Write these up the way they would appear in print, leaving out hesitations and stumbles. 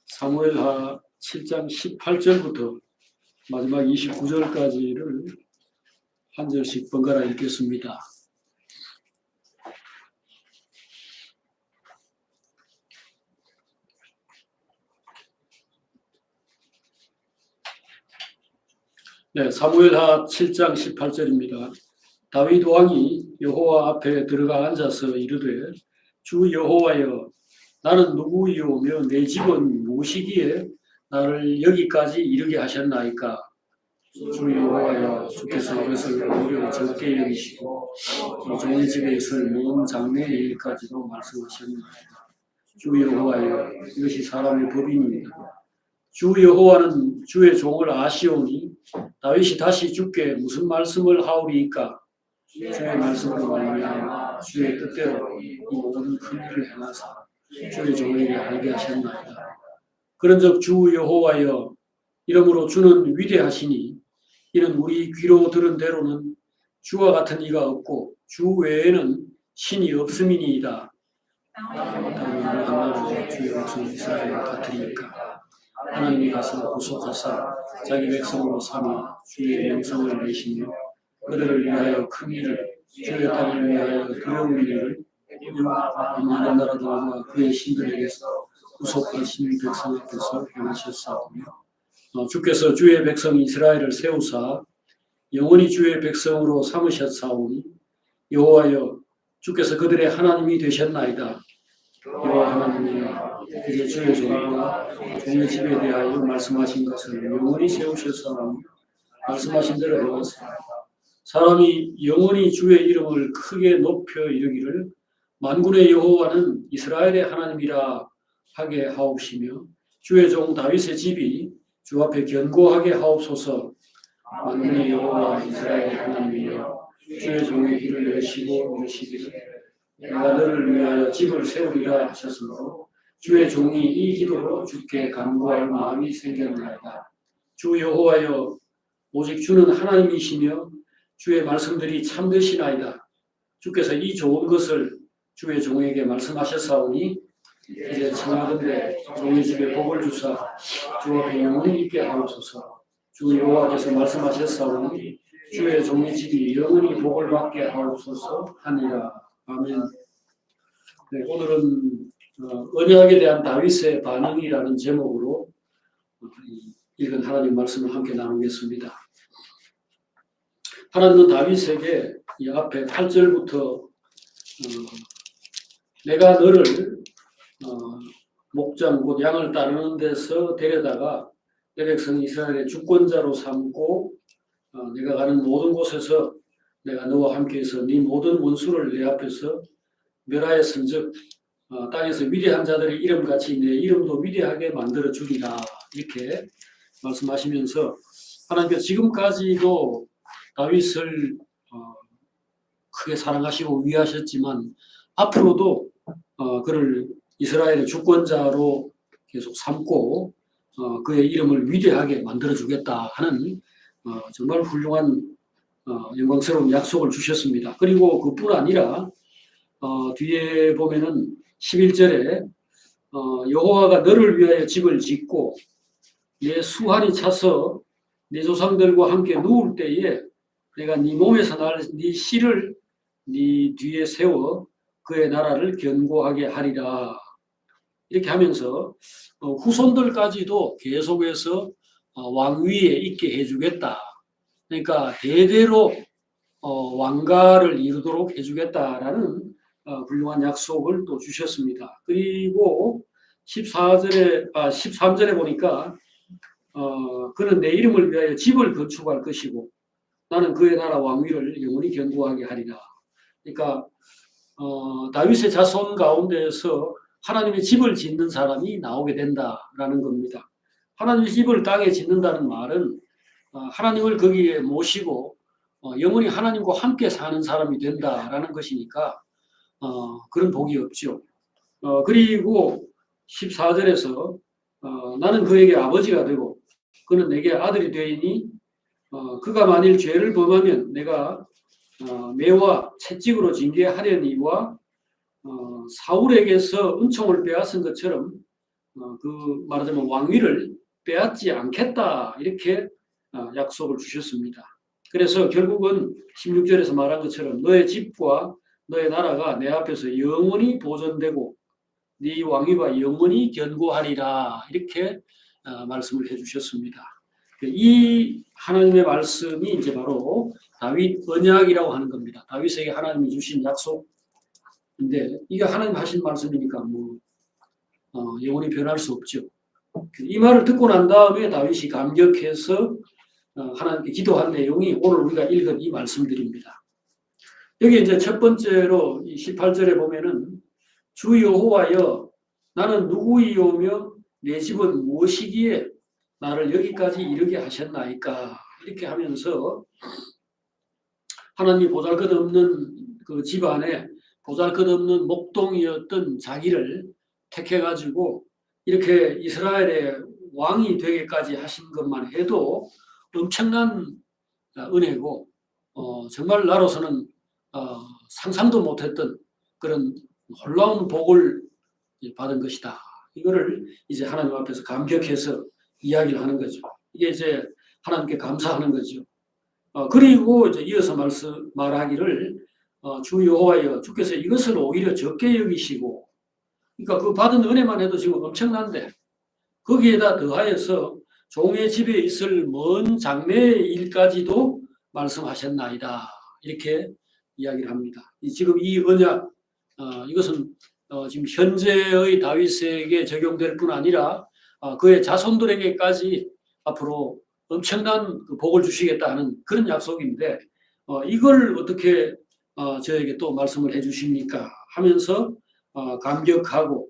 사무엘하 7장 18절부터 마지막 29절까지를 한 절씩 번갈아 읽겠습니다. 네, 사무엘하 7장 18절입니다. 다윗 왕이 여호와 앞에 들어가 앉아서 이르되 주 여호와여 나는 누구이오며 내 집은 무엇이기에 나를 여기까지 이르게 하셨나이까. 주 여호와여 주께서 이것을 오히려 적게 여기시고 종의 집에 있을 먼 장래의 일까지도 말씀하셨나이다. 주 여호와여 이것이 사람의 법입니다. 주 여호와는 주의 종을 아시오니 다윗이 다시 주께 무슨 말씀을 하오리이까. 주의 말씀으로 말미암아 주의 뜻대로 이 모든 큰 일을 행하사 주의 종에게 알게 하셨나이다. 그런즉 주 여호와여 이러므로 주는 위대하시니 이는 우리 귀로 들은 대로는 주와 같은 이가 없고 주 외에는 신이 없음이니이다. 하나님 주의 백성 이스라엘을 다스리니까 하나님이 가서 구속하사 자기 백성으로 삼아 주의 명성을 내시며 그들을 위하여 큰 일을 주의 땅을 위하여 두려운 일을 많은 나라들과 그의 신들에게서 구속하신 백성 앞에서 행하셨사오며 주께서 주의 백성 이스라엘을 세우사 영원히 주의 백성으로 삼으셨사오니 여호와여 주께서 그들의 하나님이 되셨나이다. 여호와 하나님이여 이제 주의 종과 종의 집에 대하여 말씀하신 것을 영원히 세우셨사오니 말씀하신 대로 행하사 사람이 영원히 주의 이름을 크게 높여 이르기를 만군의 여호와는 이스라엘의 하나님이라 하게 하옵시며 주의 종 다윗의 집이 주 앞에 견고하게 하옵소서. 만군의 여호와 이스라엘의 하나님이여 주의 종의 길을 여시고 이르시기를 내가 너를 위하여 집을 세우리라 하셨으므로 주의 종이 이 기도로 주께 간구할 마음이 생겼나이다. 주 여호와여 오직 주는 하나님이시며 주의 말씀들이 참되시나이다. 주께서 이 좋은 것을 주의 종에게 말씀하셨사오니 이제 청하건대 종의 집에 복을 주사 주 앞에 영원히 있게 하옵소서. 주 여호와께서 말씀하셨사오니 주의 종의 집이 영원히 복을 받게 하옵소서 하니라. 아멘. 네, 오늘은 언약에 대한 다윗의 반응이라는 제목으로 읽은 하나님 말씀을 함께 나누겠습니다. 하나님은 다윗에게 이 앞에 8절부터 내가 너를 목장 곧 양을 따르는 데서 데려다가 내 백성 이스라엘의 주권자로 삼고 내가 가는 모든 곳에서 내가 너와 함께해서 네 모든 원수를 내 앞에서 멸하였은즉 땅에서 위대한 자들의 이름같이 내 이름도 위대하게 만들어 주리라 이렇게 말씀하시면서 하나님께서 지금까지도 다윗을 크게 사랑하시고 위하셨지만 앞으로도 그를 이스라엘의 주권자로 계속 삼고 그의 이름을 위대하게 만들어주겠다 하는 정말 훌륭한 영광스러운 약속을 주셨습니다. 그리고 그뿐 아니라 뒤에 보면은 11절에 여호와가 너를 위하여 집을 짓고 내 수한이 차서 네 조상들과 함께 누울 때에 내가 네 몸에서 날 네 씨를 네 뒤에 세워 그의 나라를 견고하게 하리라 이렇게 하면서 후손들까지도 계속해서 왕위에 있게 해주겠다. 그러니까 대대로 왕가를 이루도록 해주겠다라는 훌륭한 약속을 또 주셨습니다. 그리고 13절에 보니까 그는 내 이름을 위하여 집을 건축할 것이고 나는 그의 나라 왕위를 영원히 견고하게 하리라. 그러니까 다윗의 자손 가운데에서 하나님의 집을 짓는 사람이 나오게 된다라는 겁니다. 하나님의 집을 땅에 짓는다는 말은 하나님을 거기에 모시고 영원히 하나님과 함께 사는 사람이 된다라는 것이니까 그런 복이 없죠. 그리고 14절에서 나는 그에게 아버지가 되고 그는 내게 아들이 되이니 그가 만일 죄를 범하면 내가 매와 채찍으로 징계하려니와 사울에게서 은총을 빼앗은 것처럼 그 말하자면 왕위를 빼앗지 않겠다 이렇게 약속을 주셨습니다. 그래서 결국은 16절에서 말한 것처럼 너의 집과 너의 나라가 내 앞에서 영원히 보존되고 네 왕위가 영원히 견고하리라 이렇게 말씀을 해주셨습니다. 이 하나님의 말씀이 이제 바로 다윗 언약이라고 하는 겁니다. 다윗에게 하나님이 주신 약속인데 이게 하나님 하신 말씀이니까 영원히 변할 수 없죠. 이 말을 듣고 난 다음에 다윗이 감격해서 하나님께 기도한 내용이 오늘 우리가 읽은 이 말씀들입니다. 여기 이제 첫 번째로 이 18절에 보면은 주 여호와여 나는 누구이오며 내 집은 무엇이기에 나를 여기까지 이르게 하셨나이까 이렇게 하면서 하나님 보잘것없는 그 집안에 보잘것없는 목동이었던 자기를 택해가지고 이렇게 이스라엘의 왕이 되기까지 하신 것만 해도 엄청난 은혜고 정말 나로서는 상상도 못했던 그런 놀라운 복을 받은 것이다. 이거를 이제 하나님 앞에서 감격해서 이야기를 하는 거죠. 이게 이제 하나님께 감사하는 거죠. 그리고 이제 이어서 말하기를 주 여호와여 주께서 이것을 오히려 적게 여기시고 그러니까 그 받은 은혜만 해도 지금 엄청난데 거기에다 더하여서 종의 집에 있을 먼 장래의 일까지도 말씀하셨나이다. 이렇게 이야기를 합니다. 지금 이 언약 이것은 지금 현재의 다윗에게 적용될 뿐 아니라 그의 자손들에게까지 앞으로 엄청난 복을 주시겠다 하는 그런 약속인데 이걸 어떻게 저에게 또 말씀을 해주십니까 하면서 감격하고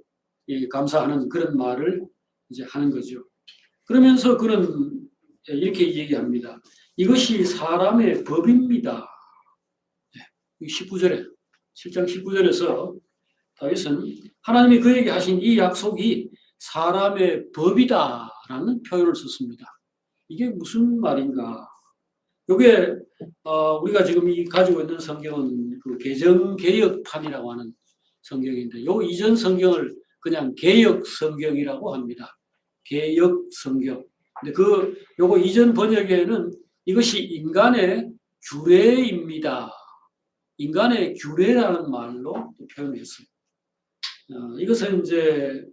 감사하는 그런 말을 이제 하는 거죠. 그러면서 그는 이렇게 얘기합니다. 이것이 사람의 법입니다. 19절에 7장 19절에서 다윗은 하나님이 그에게 하신 이 약속이 사람의 법이다라는 표현을 썼습니다. 이게 무슨 말인가? 이게 우리가 지금 가지고 있는 성경은 그 개정개혁판이라고 하는 성경인데 요 이전 성경을 그냥 개역 성경이라고 합니다. 개역 성경. 근데 요거 이전 번역에는 이것이 인간의 규례입니다. 인간의 규례라는 말로 표현했어요. 이것은 이제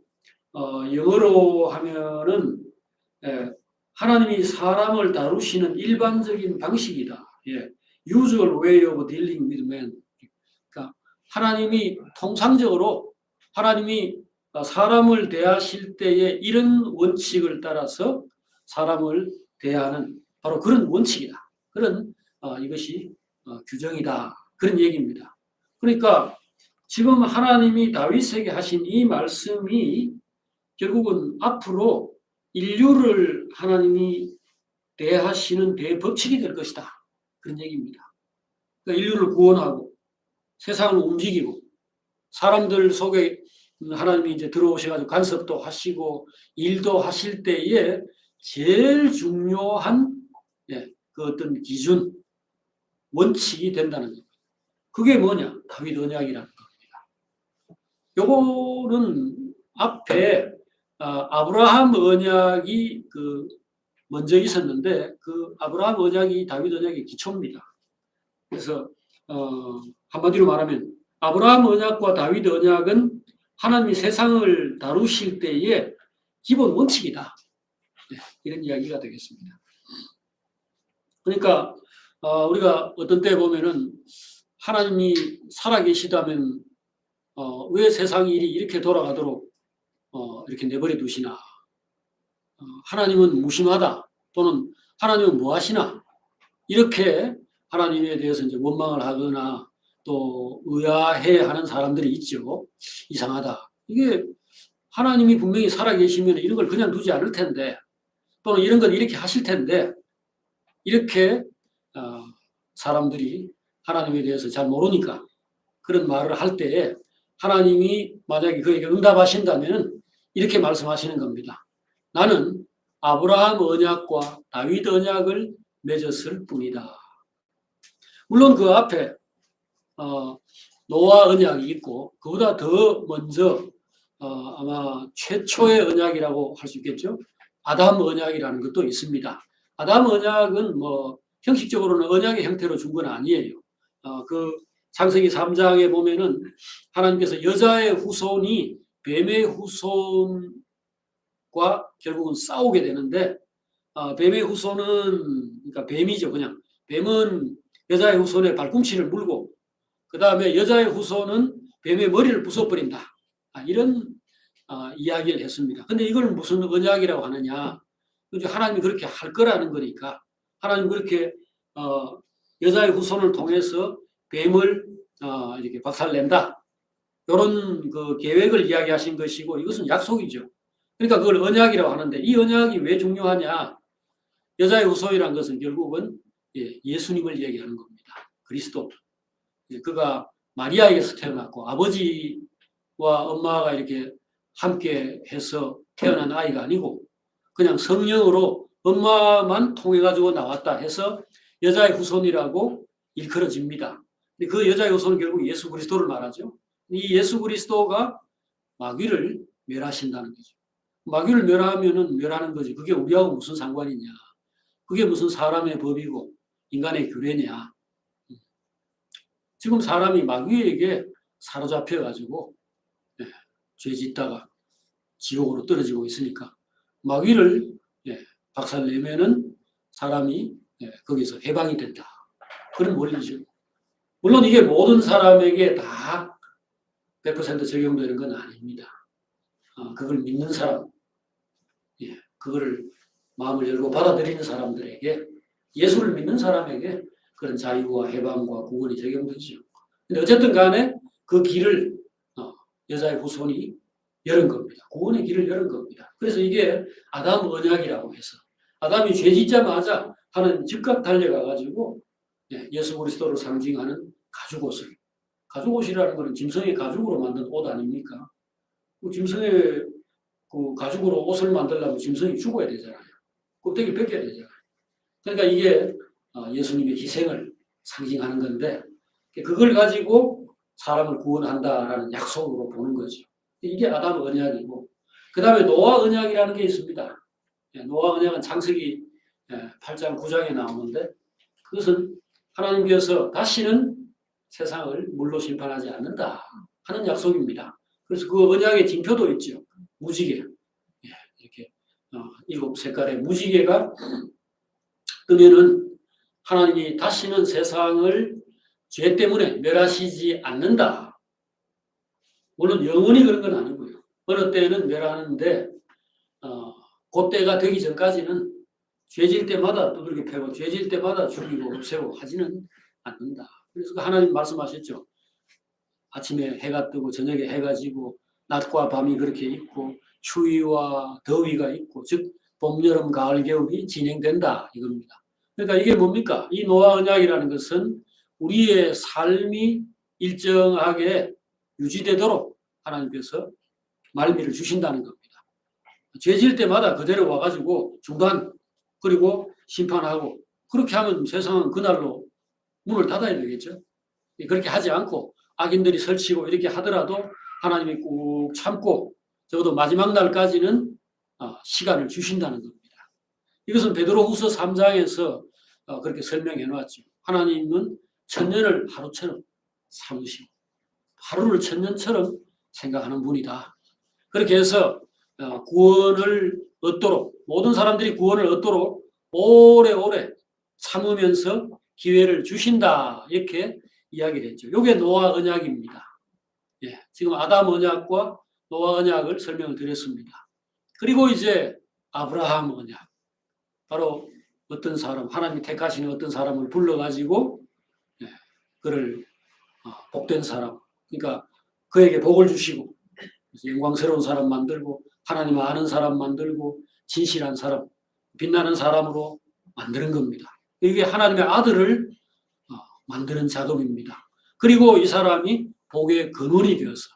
영어로 하면은 하나님이 사람을 다루시는 일반적인 방식이다. Usual way of dealing with man. 그러니까 하나님이 통상적으로 하나님이 사람을 대하실 때에 이런 원칙을 따라서 사람을 대하는 바로 그런 원칙이다. 그런 이것이 규정이다. 그런 얘기입니다. 그러니까 지금 하나님이 다윗에게 하신 이 말씀이 결국은 앞으로 인류를 하나님이 대하시는 대법칙이 될 것이다. 그런 얘기입니다. 그러니까 인류를 구원하고 세상을 움직이고 사람들 속에 하나님이 이제 들어오셔가지고 간섭도 하시고 일도 하실 때에 제일 중요한 그 어떤 기준, 원칙이 된다는 겁니다. 그게 뭐냐? 다윗 언약이라는 겁니다. 요거는 앞에 아브라함 언약이 먼저 있었는데 그 아브라함 언약이 다윗 언약의 기초입니다. 그래서 한마디로 말하면 아브라함 언약과 다윗 언약은 하나님이 세상을 다루실 때의 기본 원칙이다. 이런 이야기가 되겠습니다. 그러니까 우리가 어떤 때 보면은 하나님이 살아계시다면 왜 세상 일이 이렇게 돌아가도록 이렇게 내버려 두시나? 하나님은 무심하다 또는 하나님은 뭐 하시나? 이렇게 하나님에 대해서 이제 원망을 하거나 또 의아해하는 사람들이 있죠. 이상하다. 이게 하나님이 분명히 살아계시면 이런 걸 그냥 두지 않을 텐데 또는 이런 건 이렇게 하실 텐데 이렇게 사람들이 하나님에 대해서 잘 모르니까 그런 말을 할 때에 하나님이 만약에 그에게 응답하신다면 이렇게 말씀하시는 겁니다. 나는 아브라함 언약과 다윗 언약을 맺었을 뿐이다. 물론 그 앞에 노아 언약이 있고 그보다 더 먼저 아마 최초의 언약이라고 할 수 있겠죠. 아담 언약이라는 것도 있습니다. 아담 언약은 뭐 형식적으로는 언약의 형태로 준 건 아니에요. 그 창세기 3장에 보면은 하나님께서 여자의 후손이 뱀의 후손과 결국은 싸우게 되는데, 뱀의 후손은 그러니까 뱀이죠. 그냥 뱀은 여자의 후손의 발꿈치를 물고, 그 다음에 여자의 후손은 뱀의 머리를 부숴버린다. 이런 이야기를 했습니다. 근데 이걸 무슨 언약이라고 하느냐? 하나님이 그렇게 할 거라는 거니까, 하나님 그렇게 여자의 후손을 통해서 뱀을 이렇게 박살낸다. 이런 그 계획을 이야기하신 것이고, 이것은 약속이죠. 그러니까 그걸 언약이라고 하는데, 이 언약이 왜 중요하냐? 여자의 후손이라는 것은 결국은 예수님을 얘기하는 겁니다. 그리스도. 그가 마리아에게서 태어났고 아버지와 엄마가 이렇게 함께 해서 태어난 아이가 아니고 그냥 성령으로 엄마만 통해가지고 나왔다 해서 여자의 후손이라고 일컬어집니다. 그 여자의 후손은 결국 예수 그리스도를 말하죠. 이 예수 그리스도가 마귀를 멸하신다는 거죠. 마귀를 멸하면은 멸하는 거지. 그게 우리하고 무슨 상관이냐. 그게 무슨 사람의 법이고 인간의 규례냐. 지금 사람이 마귀에게 사로잡혀가지고 죄 짓다가 지옥으로 떨어지고 있으니까 마귀를 박살내면은 사람이 거기서 해방이 된다. 그런 원리죠. 물론 이게 모든 사람에게 다 100% 적용되는 건 아닙니다. 그걸 믿는 사람, 그거를 마음을 열고 받아들이는 사람들에게, 예수를 믿는 사람에게 그런 자유와 해방과 구원이 적용되죠. 근데 어쨌든 간에 그 길을 여자의 후손이 열은 겁니다. 구원의 길을 열은 겁니다. 그래서 이게 아담 언약이라고 해서 아담이 죄 짓자마자 하나님 즉각 달려가가지고 예수 그리스도를 상징하는 가죽옷을, 가죽옷이라는 것은 짐승의 가죽으로 만든 옷 아닙니까? 그 짐승의 그 가죽으로 옷을 만들려면 짐승이 죽어야 되잖아요. 껍데기를 벗겨야 되잖아요. 그러니까 이게 예수님의 희생을 상징하는 건데, 그걸 가지고 사람을 구원한다라는 약속으로 보는 거죠. 이게 아담 언약이고, 그 다음에 노아 언약이라는 게 있습니다. 노아 언약은 창세기 8장 9장에 나오는데, 그것은 하나님께서 다시는 세상을 물로 심판하지 않는다 하는 약속입니다. 그래서 그 언약의 징표도 있죠. 무지개, 이렇게 7색깔의 무지개가 뜨면은 하나님이 다시는 세상을 죄 때문에 멸하시지 않는다. 물론 영원히 그런 건 아니고요. 어느 때는 멸하는데 그때가 되기 전까지는 죄질 때마다 두들겨 패고 죄질 때마다 죽이고 없애고 하지는 않는다. 그래서 하나님 말씀하셨죠. 아침에 해가 뜨고 저녁에 해가 지고 낮과 밤이 그렇게 있고 추위와 더위가 있고, 즉 봄, 여름, 가을, 겨울이 진행된다 이겁니다. 그러니까 이게 뭡니까? 이 노아 언약이라는 것은 우리의 삶이 일정하게 유지되도록 하나님께서 말미를 주신다는 겁니다. 죄질 때마다 그대로 와가지고 중단, 그리고 심판하고, 그렇게 하면 세상은 그날로 문을 닫아야 되겠죠. 그렇게 하지 않고 악인들이 설치고 이렇게 하더라도 하나님이 꾹 참고 적어도 마지막 날까지는 시간을 주신다는 겁니다. 이것은 베드로후서 3장에서 그렇게 설명해 놨죠. 하나님은 천년을 하루처럼 삼으시고 하루를 천년처럼 생각하는 분이다. 그렇게 해서 구원을 얻도록, 모든 사람들이 구원을 얻도록 오래오래 참으면서 기회를 주신다, 이렇게 이야기를 했죠. 이게 노아 언약입니다. 지금 아담 언약과 노아 언약을 설명을 드렸습니다. 그리고 이제 아브라함 언약, 바로 어떤 사람, 하나님이 택하시는 어떤 사람을 불러가지고 그를 복된 사람, 그러니까 그에게 복을 주시고 영광스러운 사람 만들고 하나님 아는 사람 만들고 진실한 사람, 빛나는 사람으로 만드는 겁니다. 이게 하나님의 아들을 만드는 작업입니다. 그리고 이 사람이 복의 근원이 되어서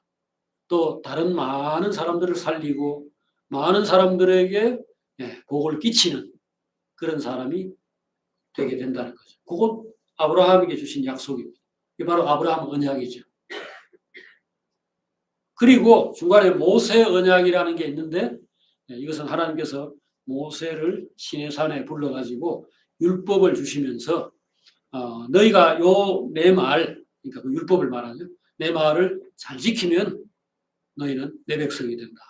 또 다른 많은 사람들을 살리고 많은 사람들에게 복을 끼치는 그런 사람이 되게 된다는 거죠. 그것 아브라함에게 주신 약속입니다. 이게 바로 아브라함 언약이죠. 그리고 중간에 모세 언약이라는 게 있는데 이것은 하나님께서 모세를 시내산에 불러가지고 율법을 주시면서 너희가 요 내 말, 그러니까 그 율법을 말하죠. 내 말을 잘 지키면 너희는 내 백성이 된다.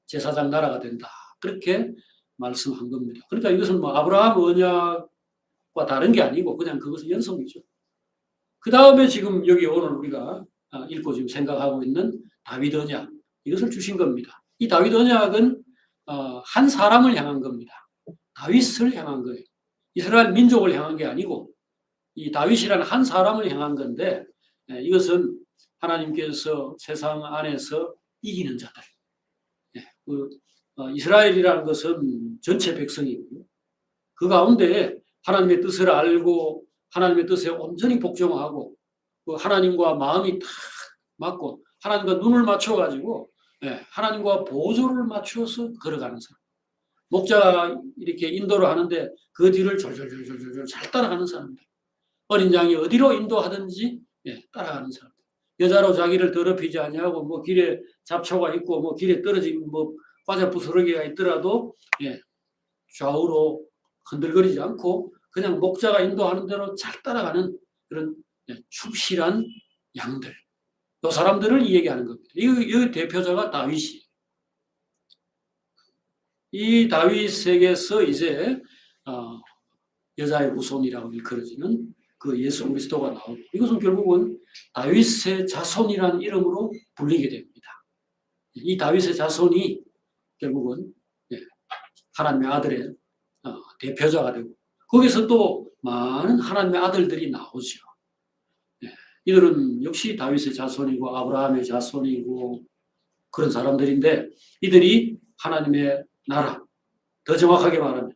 제사장 나라가 된다. 그렇게 말씀한 겁니다. 그러니까 이것은 뭐 아브라함 언약과 다른 게 아니고 그냥 그것은 연속이죠. 그 다음에 지금 여기 오늘 우리가 읽고 지금 생각하고 있는 다윗 언약, 이것을 주신 겁니다. 이 다윗 언약은 한 사람을 향한 겁니다. 다윗을 향한 거예요. 이스라엘 민족을 향한 게 아니고 이 다윗이라는 한 사람을 향한 건데 이것은 하나님께서 세상 안에서 이기는 자들. 이스라엘이라는 것은 전체 백성이고요. 그 가운데 하나님의 뜻을 알고 하나님의 뜻에 온전히 복종하고 하나님과 마음이 딱 맞고 하나님과 눈을 맞춰가지고 하나님과 보조를 맞추어서 걸어가는 사람. 목자가 이렇게 인도를 하는데 그 뒤를 졸졸졸졸 잘 따라가는 사람들. 어린 양이 어디로 인도하든지 따라가는 사람들. 여자로 자기를 더럽히지 아니하고 뭐 길에 잡초가 있고 뭐 길에 떨어진 뭐 과자 부스러기가 있더라도 좌우로 흔들거리지 않고 그냥 목자가 인도하는 대로 잘 따라가는 그런 충실한 양들. 이 사람들을 얘기하는 겁니다. 이 대표자가 다윗이. 이 다윗에게서 이제 여자의 후손이라고 일컬어지는 그 예수 그리스도가 나오고 이것은 결국은 다윗의 자손이라는 이름으로 불리게 됩니다. 이 다윗의 자손이 결국은 하나님의 아들의 대표자가 되고 거기서 또 많은 하나님의 아들들이 나오죠. 이들은 역시 다윗의 자손이고 아브라함의 자손이고 그런 사람들인데 이들이 하나님의 나라, 더 정확하게 말하면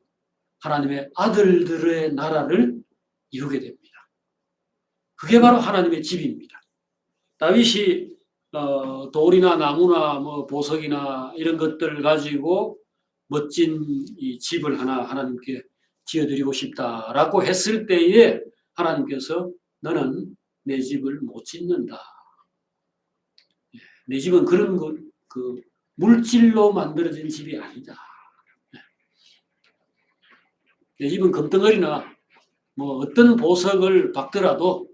하나님의 아들들의 나라를 이루게 됩니다. 그게 바로 하나님의 집입니다. 다윗이 돌이나 나무나 뭐 보석이나 이런 것들을 가지고 멋진 이 집을 하나 하나님께 지어드리고 싶다라고 했을 때에 하나님께서 너는 내 집을 못 짓는다. 내 집은 그런 그 물질로 만들어진 집이 아니다. 내 집은 금덩어리나 뭐 어떤 보석을 박더라도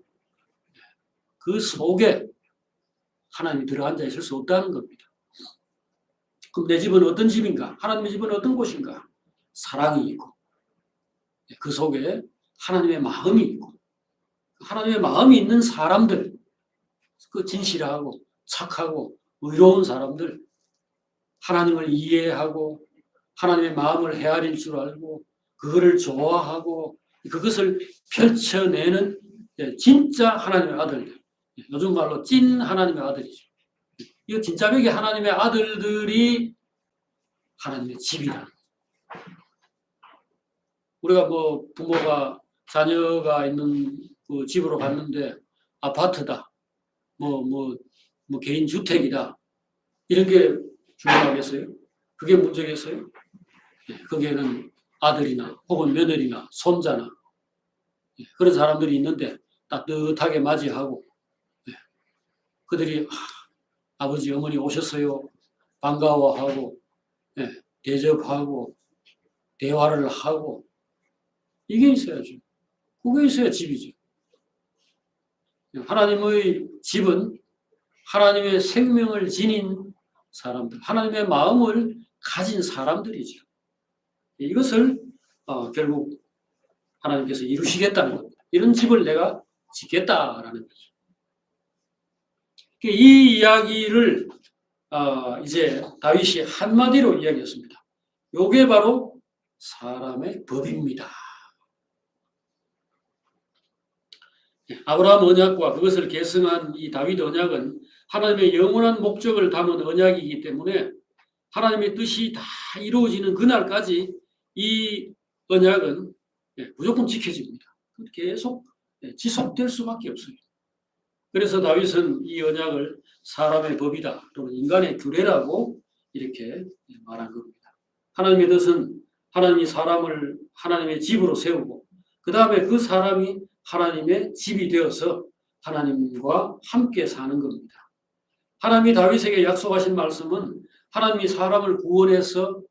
그 속에 하나님이 들어앉아 있을 수 없다는 겁니다. 그럼 내 집은 어떤 집인가? 하나님의 집은 어떤 곳인가? 사랑이 있고 그 속에 하나님의 마음이 있고 하나님의 마음이 있는 사람들, 그 진실하고 착하고 의로운 사람들, 하나님을 이해하고 하나님의 마음을 헤아릴 줄 알고 그거를 좋아하고 그것을 펼쳐내는 진짜 하나님의 아들들. 요즘 말로 찐 하나님의 아들이죠. 이거 진짜 벽에 하나님의 아들들이 하나님의 집이다. 우리가 뭐 부모가 자녀가 있는 그 집으로 갔는데 아파트다, 뭐 개인 주택이다 이런 게 중요하겠어요? 그게 문제겠어요? 거기에는 아들이나 혹은 며느리나 손자나 그런 사람들이 있는데 따뜻하게 맞이하고 그들이 아버지 어머니 오셨어요 반가워하고 대접하고 대화를 하고 이게 있어야죠. 그게 있어야 집이죠. 하나님의 집은 하나님의 생명을 지닌 사람들, 하나님의 마음을 가진 사람들이죠. 이것을 결국 하나님께서 이루시겠다는 겁니다. 이런 집을 내가 짓겠다라는 거죠. 이 이야기를 이제 다윗이 한마디로 이야기했습니다. 이게 바로 사람의 법입니다. 아브라함 언약과 그것을 계승한 이 다윗 언약은 하나님의 영원한 목적을 담은 언약이기 때문에 하나님의 뜻이 다 이루어지는 그날까지 이 언약은 무조건 지켜집니다. 계속 지속될 수밖에 없어요. 그래서 다윗은 이 언약을 사람의 법이다 또는 인간의 규례라고 이렇게 말한 겁니다. 하나님의 뜻은 하나님이 사람을 하나님의 집으로 세우고 그 다음에 그 사람이 하나님의 집이 되어서 하나님과 함께 사는 겁니다. 하나님이 다윗에게 약속하신 말씀은 하나님이 사람을 구원해서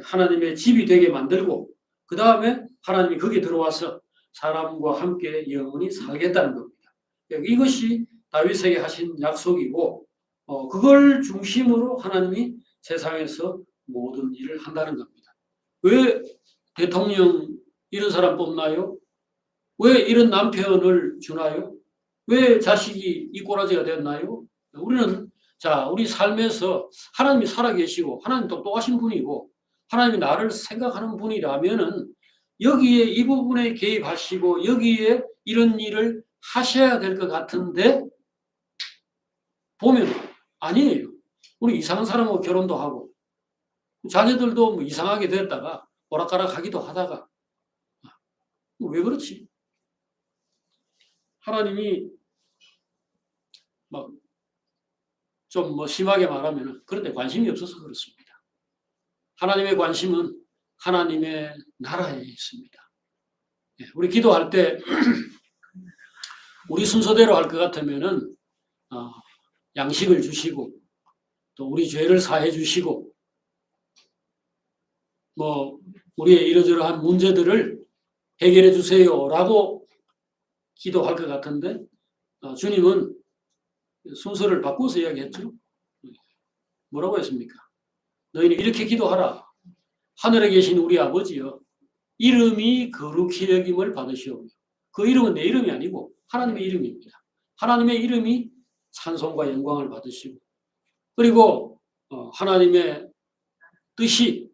하나님의 집이 되게 만들고 그 다음에 하나님이 거기에 들어와서 사람과 함께 영원히 살겠다는 겁니다. 이것이 다윗에게 하신 약속이고 그걸 중심으로 하나님이 세상에서 모든 일을 한다는 겁니다. 왜 대통령 이런 사람 뽑나요? 왜 이런 남편을 주나요? 왜 자식이 이 꼬라지가 됐나요? 우리는 우리 삶에서 하나님이 살아계시고 하나님 똑똑하신 분이고 하나님이 나를 생각하는 분이라면은 여기에 이 부분에 개입하시고 여기에 이런 일을 하셔야 될 것 같은데 보면 아니에요. 우리 이상한 사람하고 결혼도 하고 자녀들도 뭐 이상하게 됐다가 오락가락 하기도 하다가 왜 그렇지? 하나님이 막 좀 뭐 심하게 말하면 그런데 관심이 없어서 그렇습니다. 하나님의 관심은 하나님의 나라에 있습니다. 우리 기도할 때 우리 순서대로 할 것 같으면은 양식을 주시고 또 우리 죄를 사해 주시고 뭐 우리의 이러저러한 문제들을 해결해 주세요라고 기도할 것 같은데 주님은 순서를 바꿔서 이야기했죠. 뭐라고 했습니까? 너희는 이렇게 기도하라. 하늘에 계신 우리 아버지여 이름이 거룩히 여김을 받으시오. 그 이름은 내 이름이 아니고 하나님의 이름입니다. 하나님의 이름이 찬송과 영광을 받으시고 그리고 하나님의 뜻이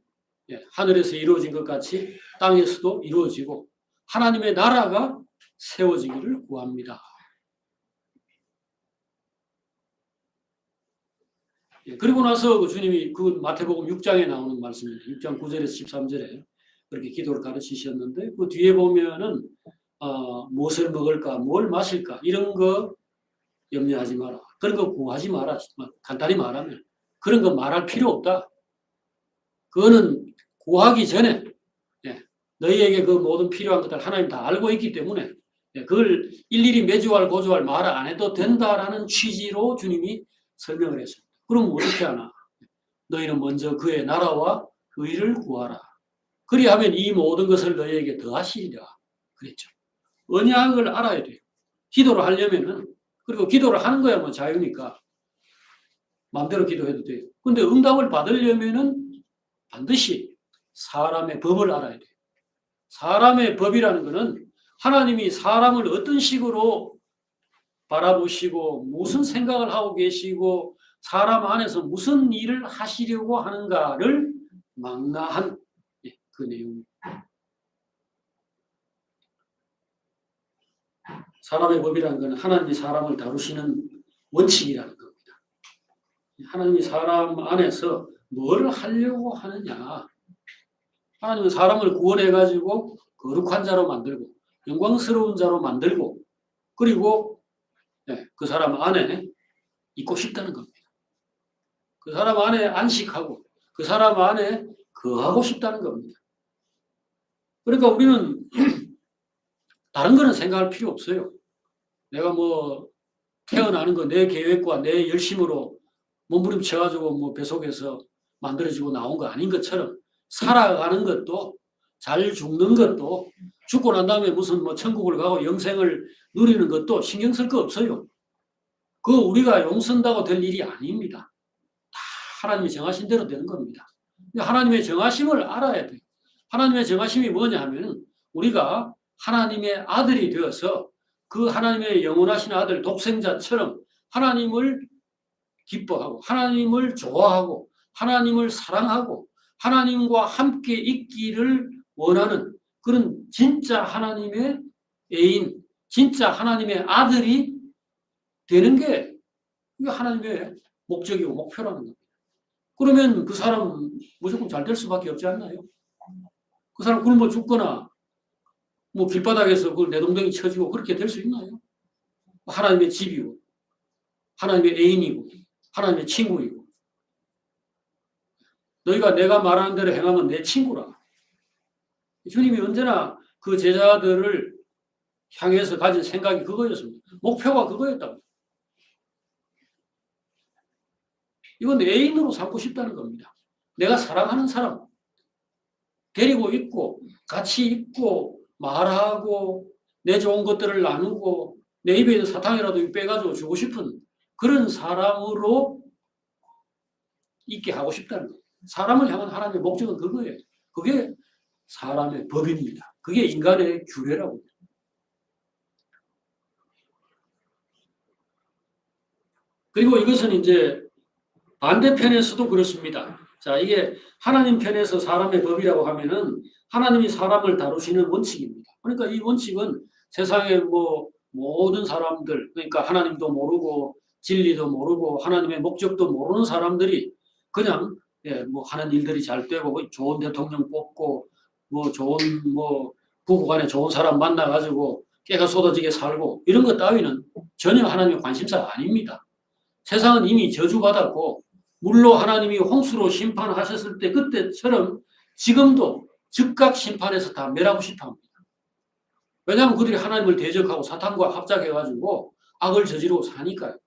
하늘에서 이루어진 것 같이 땅에서도 이루어지고 하나님의 나라가 세워지기를 구합니다. 그리고 나서 그 주님이 그 마태복음 6장에 나오는 말씀입니다. 6장 9절에서 13절에 그렇게 기도를 가르치셨는데 그 뒤에 보면은 무엇을 먹을까, 뭘 마실까 이런 거 염려하지 마라. 그런 거 구하지 마라. 간단히 말하면 그런 거 말할 필요 없다. 그거는 구하기 전에 너희에게 그 모든 필요한 것들 하나님 다 알고 있기 때문에 그걸 일일이 매주할 고주할 말을 안 해도 된다라는 취지로 주님이 설명을 했습니다. 그럼 어떻게 하나? 너희는 먼저 그의 나라와 의를 구하라. 그리하면 이 모든 것을 너희에게 더하시리라. 그랬죠. 언약을 알아야 돼요. 기도를 하려면은 그리고 기도를 하는 거야 뭐 자유니까 마음대로 기도해도 돼요. 근데 응답을 받으려면은 반드시 사람의 법을 알아야 돼요. 사람의 법이라는 것은 하나님이 사람을 어떤 식으로 바라보시고 무슨 생각을 하고 계시고 사람 안에서 무슨 일을 하시려고 하는가를 망라한 그 내용입니다. 사람의 법이라는 것은 하나님이 사람을 다루시는 원칙이라는 겁니다. 하나님이 사람 안에서 뭘 하려고 하느냐. 하나님은 사람을 구원해가지고 거룩한 자로 만들고 영광스러운 자로 만들고 그리고 그 사람 안에 있고 싶다는 겁니다. 그 사람 안에 안식하고 그 사람 안에 거하고 싶다는 겁니다. 그러니까 우리는 다른 거는 생각할 필요 없어요. 내가 뭐 태어나는 거 내 계획과 내 열심으로 몸부림쳐가지고 뭐 뱃속에서 만들어지고 나온 거 아닌 것처럼 살아가는 것도 잘 죽는 것도 죽고 난 다음에 무슨 뭐 천국을 가고 영생을 누리는 것도 신경 쓸 거 없어요. 그거 우리가 용선다고 될 일이 아닙니다. 다 하나님이 정하신 대로 되는 겁니다. 하나님의 정하심을 알아야 돼요. 하나님의 정하심이 뭐냐 하면 우리가 하나님의 아들이 되어서 그 하나님의 영원하신 아들 독생자처럼 하나님을 기뻐하고 하나님을 좋아하고 하나님을 사랑하고 하나님과 함께 있기를 원하는 그런 진짜 하나님의 애인, 진짜 하나님의 아들이 되는 게 하나님의 목적이고 목표라는 겁니다. 그러면 그 사람 무조건 잘 될 수밖에 없지 않나요? 그 사람 굶어 죽거나 뭐 길바닥에서 그걸 내동댕이 쳐지고 그렇게 될 수 있나요? 하나님의 집이고 하나님의 애인이고 하나님의 친구이고 너희가 내가 말하는 대로 행하면 내 친구라. 주님이 언제나 그 제자들을 향해서 가진 생각이 그거였습니다. 목표가 그거였다고. 이건 애인으로 삼고 싶다는 겁니다. 내가 사랑하는 사람 데리고 있고 같이 있고 말하고 내 좋은 것들을 나누고 내 입에 있는 사탕이라도 빼가지고 주고 싶은 그런 사람으로 있게 하고 싶다는 거예요. 사람을 향한 하나님의 목적은 그거예요. 그게 사람의 법입니다. 그게 인간의 규례라고. 그리고 이것은 이제 반대편에서도 그렇습니다. 자, 이게 하나님 편에서 사람의 법이라고 하면은 하나님이 사람을 다루시는 원칙입니다. 그러니까 이 원칙은 세상의 뭐 모든 사람들, 그러니까 하나님도 모르고 진리도 모르고 하나님의 목적도 모르는 사람들이 그냥 뭐 하는 일들이 잘 되고 좋은 대통령 뽑고 뭐 좋은 뭐 부부간에 좋은 사람 만나가지고 깨가 쏟아지게 살고 이런 것 따위는 전혀 하나님의 관심사가 아닙니다. 세상은 이미 저주받았고 물로 하나님이 홍수로 심판하셨을 때 그때처럼 지금도 즉각 심판해서 다 멸하고 싶어 합니다. 왜냐하면 그들이 하나님을 대적하고 사탄과 합작해가지고 악을 저지르고 사니까요.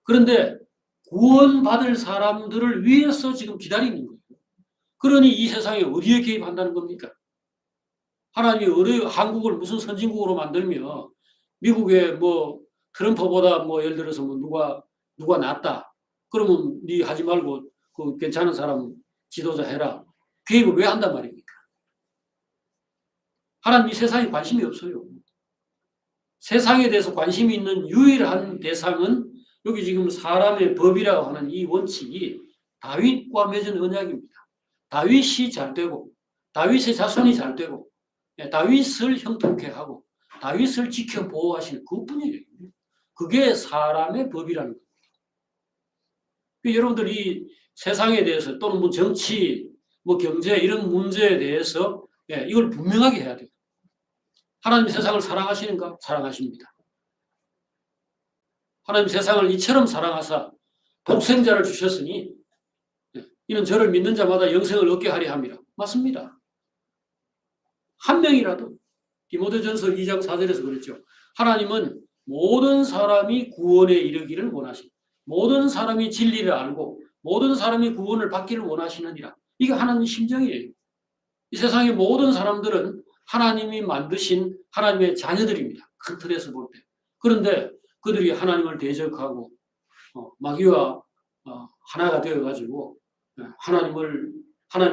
그런데 구원받을 사람들을 위해서 지금 기다리는 거예요. 그러니 이 세상에 어디에 개입한다는 겁니까? 하나님이 한국을 무슨 선진국으로 만들며 미국에 뭐 트럼프보다 뭐 예를 들어서 뭐 누가 낫다. 그러면 네 하지 말고 그 괜찮은 사람 지도자 해라. 개입을 왜 한단 말입니까? 하나님 이 세상에 관심이 없어요. 세상에 대해서 관심이 있는 유일한 대상은 여기 지금 사람의 법이라고 하는 이 원칙이 다윗과 맺은 언약입니다. 다윗이 잘 되고 다윗의 자손이 잘 되고 다윗을 형통케 하고 다윗을 지켜 보호하시는 그뿐이에요. 그게 사람의 법이라는 겁니다. 여러분들이 세상에 대해서 또는 뭐 정치, 뭐 경제 이런 문제에 대해서 이걸 분명하게 해야 돼요. 하나님 세상을 사랑하시는가? 사랑하십니다. 하나님 세상을 이처럼 사랑하사 독생자를 주셨으니 이는 저를 믿는 자마다 영생을 얻게 하려 함이라. 맞습니다. 한 명이라도 디모데전서 2장 4절에서 그랬죠. 하나님은 모든 사람이 구원에 이르기를 원하십니다. 모든 사람이 진리를 알고 모든 사람이 구원을 받기를 원하시느니라. 이게 하나님의 심정이에요. 이 세상의 모든 사람들은 하나님이 만드신 하나님의 자녀들입니다. 큰 틀에서 볼 때. 그런데 그들이 하나님을 대적하고 마귀와 하나가 되어가지고 하나님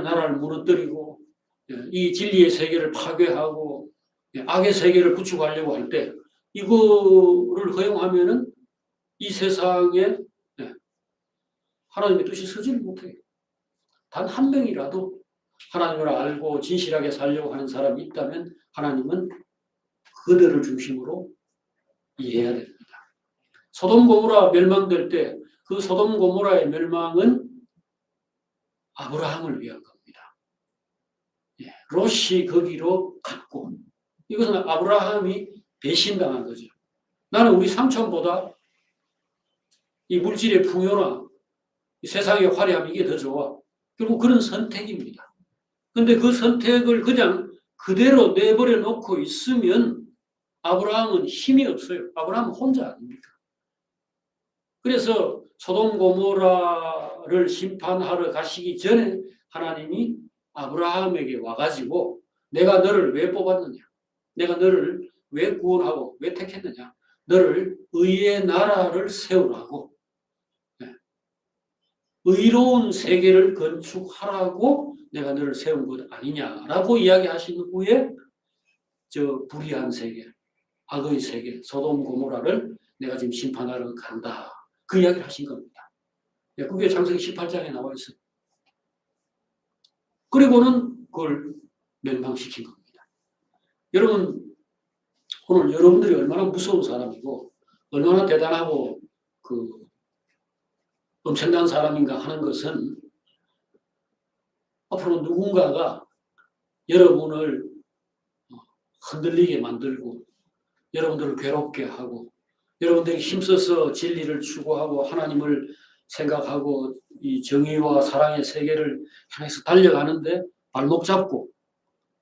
나라를 무너뜨리고 이 진리의 세계를 파괴하고 악의 세계를 구축하려고 할 때 이거를 허용하면은 이 세상에 하나님의 뜻이 서지를 못해요. 단 한 명이라도 하나님을 알고 진실하게 살려고 하는 사람이 있다면 하나님은 그들을 중심으로 이해해야 됩니다. 소돔 고모라 멸망될 때 그 소돔 고모라의 멸망은 아브라함을 위한 겁니다. 롯이 거기로 갔고 이것은 아브라함이 배신당한 거죠. 나는 우리 삼촌보다 이 물질의 풍요나 이 세상의 화려함 이게 더 좋아. 결국 그런 선택입니다. 그런데 그 선택을 그냥 그대로 내버려 놓고 있으면 아브라함은 힘이 없어요. 아브라함은 혼자 아닙니까? 그래서 소돔 고모라를 심판하러 가시기 전에 하나님이 아브라함에게 와가지고 내가 너를 왜 뽑았느냐? 내가 너를 왜 구원하고 왜 택했느냐? 너를 의의 나라를 세우라고 의로운 세계를 건축하라고 내가 너를 세운 것 아니냐라고 이야기하신 후에 저 불의한 세계, 악의 세계, 소돔 고모라를 내가 지금 심판하러 간다. 그 이야기를 하신 겁니다. 그게 창세기 18장에 나와 있어요. 그리고는 그걸 멸망시킨 겁니다. 여러분, 오늘 여러분들이 얼마나 무서운 사람이고 얼마나 대단하고 엄청난 사람인가 하는 것은 앞으로 누군가가 여러분을 흔들리게 만들고 여러분들을 괴롭게 하고 여러분들이 힘써서 진리를 추구하고 하나님을 생각하고 이 정의와 사랑의 세계를 향해서 달려가는데 발목 잡고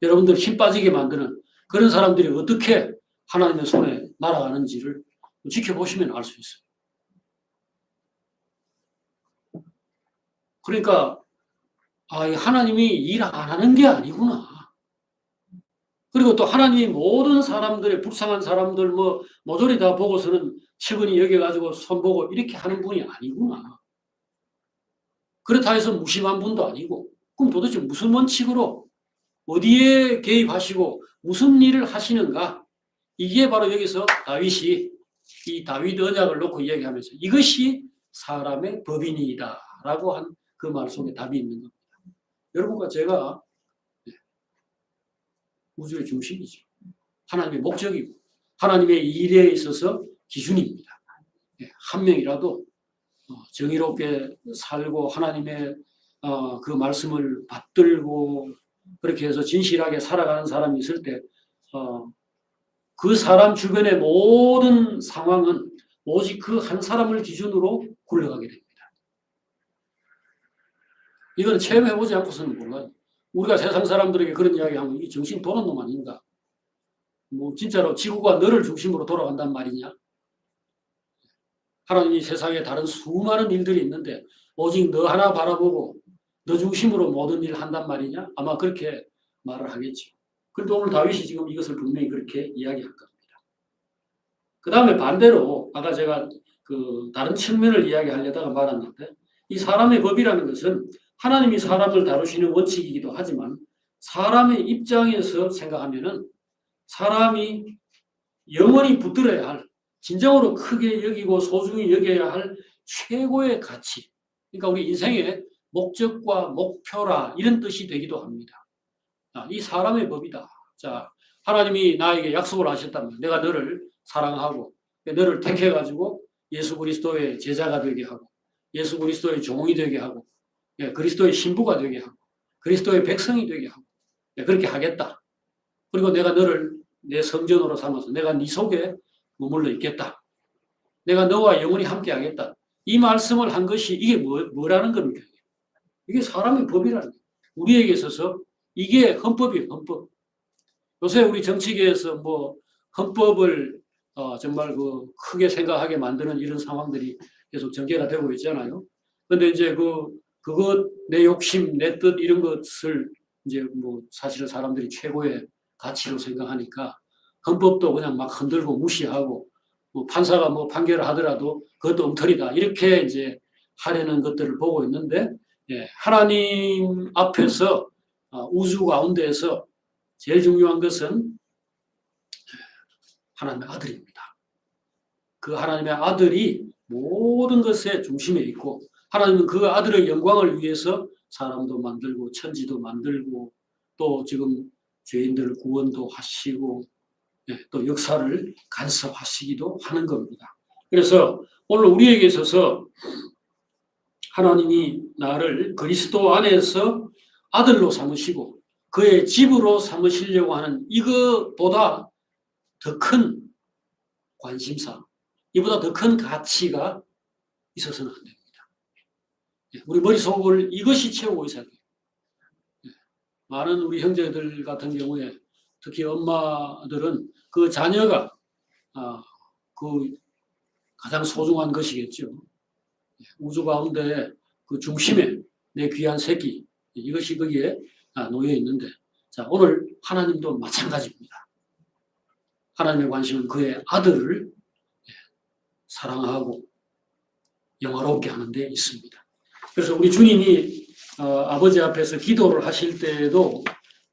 여러분들 힘 빠지게 만드는 그런 사람들이 어떻게 하나님의 손에 날아가는지를 지켜보시면 알 수 있어요. 그러니까 이 하나님이 일 안 하는 게 아니구나. 그리고 또 하나님이 모든 사람들의 불쌍한 사람들 모조리 다 보고서는 측은히 여겨가지고 손보고 이렇게 하는 분이 아니구나. 그렇다 해서 무심한 분도 아니고, 그럼 도대체 무슨 원칙으로 어디에 개입하시고 무슨 일을 하시는가? 이게 바로 여기서 다윗이 이 다윗 언약을 놓고 이야기하면서 이것이 사람의 법이니이다 라고 한 그 말 속에 답이 있는 겁니다. 여러분과 제가 우주의 중심이죠. 하나님의 목적이고 하나님의 일에 있어서 기준입니다. 한 명이라도 정의롭게 살고 하나님의 그 말씀을 받들고 그렇게 해서 진실하게 살아가는 사람이 있을 때 그 사람 주변의 모든 상황은 오직 그 한 사람을 기준으로 굴러가게 됩니다. 이건 체험해보지 않고서는 몰라요. 우리가 세상 사람들에게 그런 이야기하면 이 정신 도는 놈 아닌가? 진짜로 지구가 너를 중심으로 돌아간단 말이냐? 하나님이 세상에 다른 수많은 일들이 있는데 오직 너 하나 바라보고 너 중심으로 모든 일을 한단 말이냐? 아마 그렇게 말을 하겠죠. 그런데 오늘 다윗이 지금 이것을 분명히 그렇게 이야기할 겁니다. 그 다음에 반대로 아까 제가 그 다른 측면을 이야기하려다가 말았는데 이 사람의 법이라는 것은 하나님이 사람을 다루시는 원칙이기도 하지만 사람의 입장에서 생각하면은 사람이 영원히 붙들어야 할 진정으로 크게 여기고 소중히 여겨야 할 최고의 가치, 그러니까 우리 인생의 목적과 목표라 이런 뜻이 되기도 합니다. 이 사람의 법이다. 자, 하나님이 나에게 약속을 하셨다면 내가 너를 사랑하고 너를 택해가지고 예수 그리스도의 제자가 되게 하고 예수 그리스도의 종이 되게 하고 그리스도의 신부가 되게 하고 그리스도의 백성이 되게 하고 그렇게 하겠다. 그리고 내가 너를 내 성전으로 삼아서 내가 네 속에 머물러 있겠다. 내가 너와 영원히 함께 하겠다. 이 말씀을 한 것이 이게 뭐라는 겁니까? 이게 사람의 법이라는 거예요. 우리에게 있어서 이게 헌법이에요. 헌법. 요새 우리 정치계에서 헌법을 정말 크게 생각하게 만드는 이런 상황들이 계속 전개가 되고 있잖아요. 그런데 이제 그것 내 욕심, 내 뜻 이런 것을 이제 사실은 사람들이 최고의 가치로 생각하니까 헌법도 그냥 막 흔들고 무시하고 판사가 판결을 하더라도 그것도 엉터리다 이렇게 이제 하려는 것들을 보고 있는데 하나님 앞에서 우주 가운데에서 제일 중요한 것은 하나님의 아들입니다. 그 하나님의 아들이 모든 것의 중심에 있고 하나님은 그 아들의 영광을 위해서 사람도 만들고 천지도 만들고 또 지금 죄인들을 구원도 하시고 또 역사를 간섭하시기도 하는 겁니다. 그래서 오늘 우리에게 있어서 하나님이 나를 그리스도 안에서 아들로 삼으시고 그의 집으로 삼으시려고 하는 이것보다 더 큰 관심사, 이보다 더 큰 가치가 있어서는 안 됩니다. 우리 머릿속을 이것이 채우고 있어야 돼요. 많은 우리 형제들 같은 경우에 특히 엄마들은 그 자녀가 그 가장 소중한 것이겠죠. 우주 가운데 그 중심에 내 귀한 새끼 이것이 거기에 놓여 있는데 자 오늘 하나님도 마찬가지입니다. 하나님의 관심은 그의 아들을 사랑하고 영화롭게 하는 데 있습니다. 그래서 우리 주님이 아버지 앞에서 기도를 하실 때에도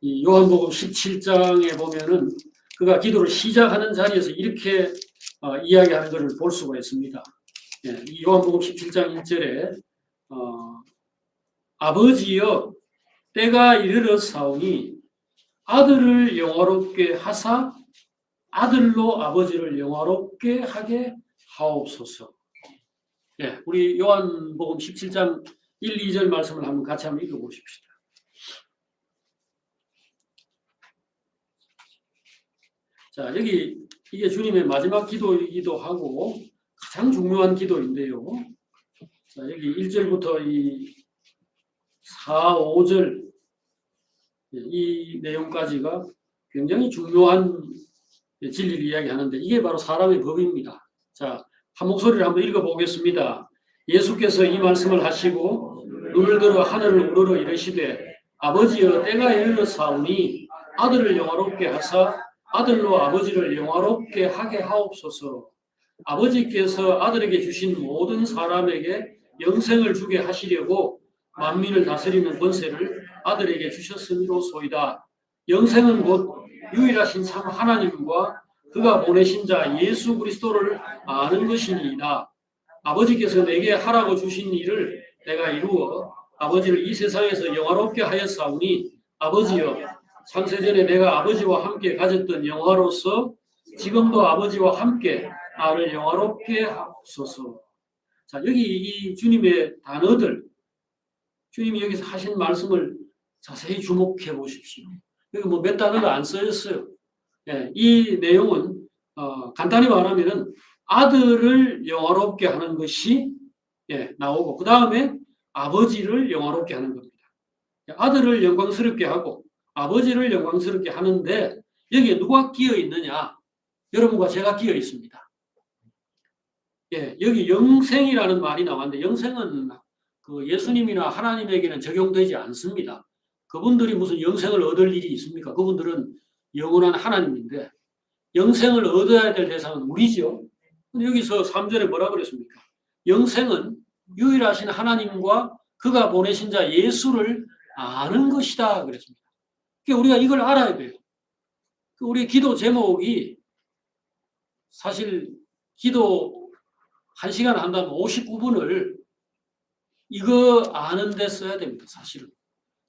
이 요한복음 17장에 보면은 그가 기도를 시작하는 자리에서 이렇게 이야기하는 것을 볼 수가 있습니다. 이 요한복음 17장 1절에 아버지여 때가 이르렀사오니 아들을 영화롭게 하사 아들로 아버지를 영화롭게 하게 하옵소서. 우리 요한복음 17장 1, 2절 말씀을 같이 한번 읽어보십시다. 자, 이게 주님의 마지막 기도이기도 하고 가장 중요한 기도인데요. 자, 여기 1절부터 이 4, 5절 이 내용까지가 굉장히 중요한 진리를 이야기하는데 이게 바로 사람의 법입니다. 자, 한 목소리를 한번 읽어보겠습니다. 예수께서 이 말씀을 하시고 눈을 들어 하늘을 우러러 이르시되 아버지여 때가 이르렀사오니 아들을 영화롭게 하사 아들로 아버지를 영화롭게 하게 하옵소서. 아버지께서 아들에게 주신 모든 사람에게 영생을 주게 하시려고 만민을 다스리는 권세를 아들에게 주셨음이로소이다. 영생은 곧 유일하신 참 하나님과 그가 보내신 자 예수 그리스도를 아는 것이니이다. 아버지께서 내게 하라고 주신 일을 내가 이루어 아버지를 이 세상에서 영화롭게 하였사오니 아버지여 창세전에 내가 아버지와 함께 가졌던 영화로서 지금도 아버지와 함께 나를 영화롭게 하옵소서. 자, 여기 이 주님의 단어들, 주님이 여기서 하신 말씀을 자세히 주목해 보십시오. 여기 뭐 몇 단어가 안 써있어요. 예, 이 내용은 간단히 말하면은 아들을 영화롭게 하는 것이 나오고 그 다음에 아버지를 영화롭게 하는 겁니다. 아들을 영광스럽게 하고 아버지를 영광스럽게 하는데 여기에 누가 끼어 있느냐? 여러분과 제가 끼어 있습니다. 여기 영생이라는 말이 나왔는데 영생은 그 예수님이나 하나님에게는 적용되지 않습니다. 그분들이 무슨 영생을 얻을 일이 있습니까? 그분들은 영원한 하나님인데 영생을 얻어야 될 대상은 우리죠. 근데 여기서 3절에 뭐라 그랬습니까? 영생은 유일하신 하나님과 그가 보내신 자 예수를 아는 것이다 그랬습니다. 그러니까 우리가 이걸 알아야 돼요. 우리 기도 제목이 사실 기도 1시간 한다면 59분을 이거 아는 데 써야 됩니다. 사실은.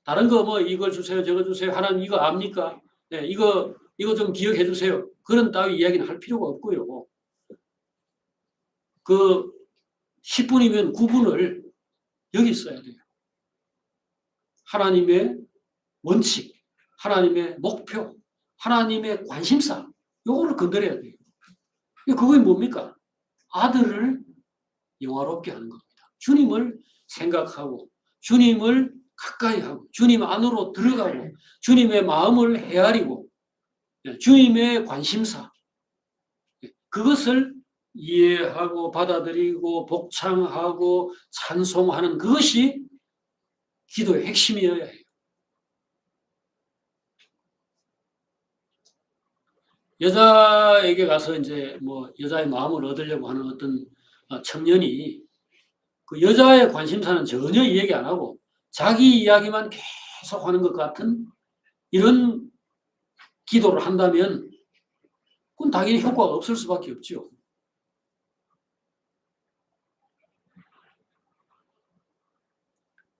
다른 거 뭐 이걸 주세요 저거 주세요 하나님 이거 압니까? 네, 이거 좀 기억해 주세요. 그런 따위 이야기는 할 필요가 없고요. 그 10분이면 9분을 여기 써야 돼요. 하나님의 원칙, 하나님의 목표, 하나님의 관심사 요거를 건드려야 돼요. 그게 뭡니까? 아들을 영화롭게 하는 겁니다. 주님을 생각하고 주님을 가까이 하고 주님 안으로 들어가고 주님의 마음을 헤아리고 주님의 관심사 그것을 이해하고 받아들이고 복창하고 찬송하는 그것이 기도의 핵심이어야 해요. 여자에게 가서 이제 뭐 여자의 마음을 얻으려고 하는 어떤 청년이 그 여자의 관심사는 전혀 이야기 안 하고 자기 이야기만 계속 하는 것 같은 이런 기도를 한다면 그건 당연히 효과가 없을 수밖에 없죠.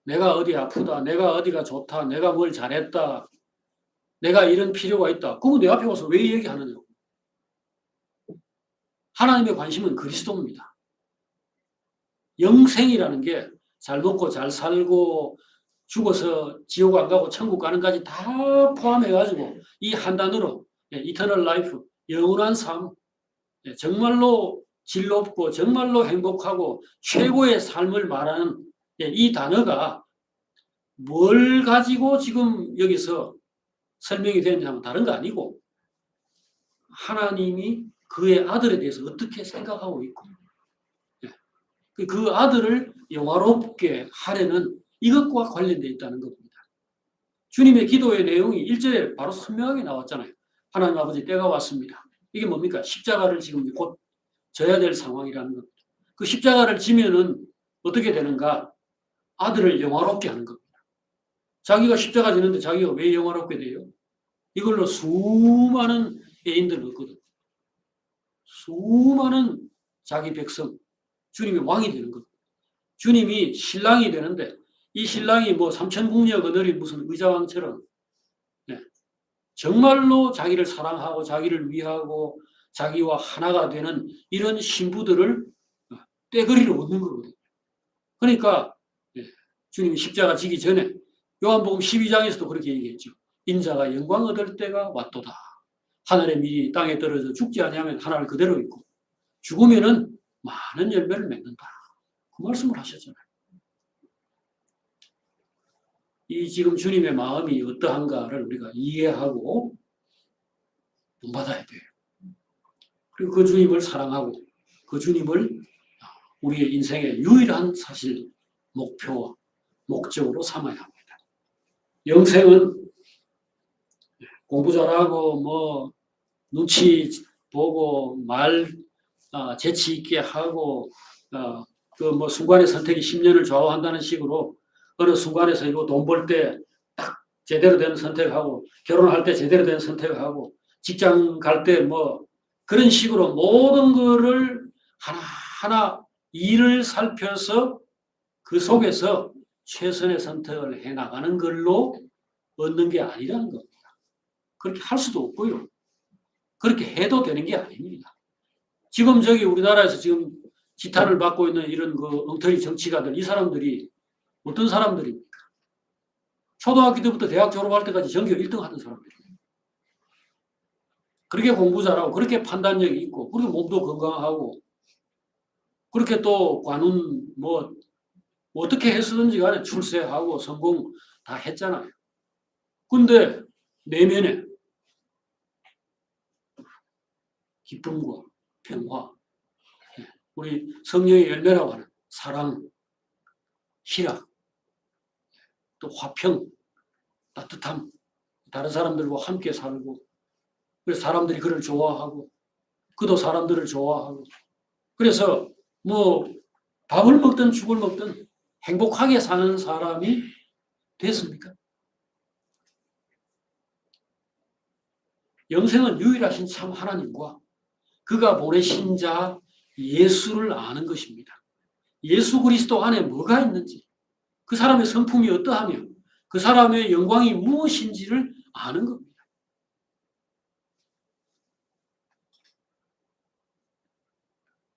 내가 어디 아프다, 내가 어디가 좋다, 내가 뭘 잘했다, 내가 이런 필요가 있다. 그거 내 앞에 와서 왜 얘기하느냐고. 하나님의 관심은 그리스도입니다. 영생이라는 게 잘 먹고 잘 살고 죽어서 지옥 안 가고 천국 가는까지 다 포함해가지고 이 한 단어로 이터널 라이프, 영원한 삶, 정말로 질 높고 정말로 행복하고 최고의 삶을 말하는 이 단어가 뭘 가지고 지금 여기서 설명이 되느냐면 다른 거 아니고 하나님이 그의 아들에 대해서 어떻게 생각하고 있고 그 아들을 영화롭게 하려는 이것과 관련되어 있다는 겁니다. 주님의 기도의 내용이 1절에 바로 선명하게 나왔잖아요. 하나님 아버지 때가 왔습니다. 이게 뭡니까? 십자가를 지금 곧 져야 될 상황이라는 겁니다. 그 십자가를 지면은 어떻게 되는가? 아들을 영화롭게 하는 겁니다. 자기가 십자가 지는데 자기가 왜 영화롭게 돼요? 이걸로 수많은 애인들 얻거든. 수많은 자기 백성, 주님이 왕이 되는 겁니다. 주님이 신랑이 되는데 이 신랑이 뭐 삼천국력 거느린 무슨 의자왕처럼 정말로 자기를 사랑하고 자기를 위하고 자기와 하나가 되는 이런 신부들을 떼거리로 얻는 거거든요. 그러니까 주님이 십자가 지기 전에 요한복음 12장에서도 그렇게 얘기했죠. 인자가 영광 얻을 때가 왔도다. 하늘의 밀이 땅에 떨어져 죽지 아니하면 하늘 그대로 있고 죽으면은 많은 열매를 맺는다. 그 말씀을 하셨잖아요. 이 지금 주님의 마음이 어떠한가를 우리가 이해하고 본받아야 돼요. 그리고 그 주님을 사랑하고 그 주님을 우리의 인생의 유일한 사실 목표와 목적으로 삼아야 합니다. 영생은 공부 잘하고 뭐 눈치 보고 말 재치 있게 하고 그 뭐 순간의 선택이 10년을 좌우한다는 식으로 어느 순간에서 이거 돈 벌 때 딱 제대로 된 선택하고 결혼할 때 제대로 된 선택하고 직장 갈 때 뭐 그런 식으로 모든 거를 하나하나 일을 살펴서 그 속에서 최선의 선택을 해나가는 걸로 얻는 게 아니라는 겁니다. 그렇게 할 수도 없고요. 그렇게 해도 되는 게 아닙니다. 지금 저기 우리나라에서 지금 지탄을 받고 있는 이런 그 엉터리 정치가들, 이 사람들이 어떤 사람들입니까? 초등학교 때부터 대학 졸업할 때까지 전교 1등 하던 사람들입니다. 그렇게 공부 잘하고, 그렇게 판단력이 있고, 그렇게 몸도 건강하고, 그렇게 또 관운 뭐 어떻게 했었는지 간에 출세하고 성공 다 했잖아요. 근데 내면에 기쁨과 평화, 우리 성령의 열매라고 하는 사랑, 희락, 또 화평, 따뜻함, 다른 사람들과 함께 살고, 그래서 사람들이 그를 좋아하고, 그도 사람들을 좋아하고, 그래서 뭐 밥을 먹든 죽을 먹든 행복하게 사는 사람이 됐습니까? 영생은 유일하신 참 하나님과 그가 보내신 자 예수를 아는 것입니다. 예수 그리스도 안에 뭐가 있는지, 그 사람의 성품이 어떠하며 그 사람의 영광이 무엇인지를 아는 겁니다.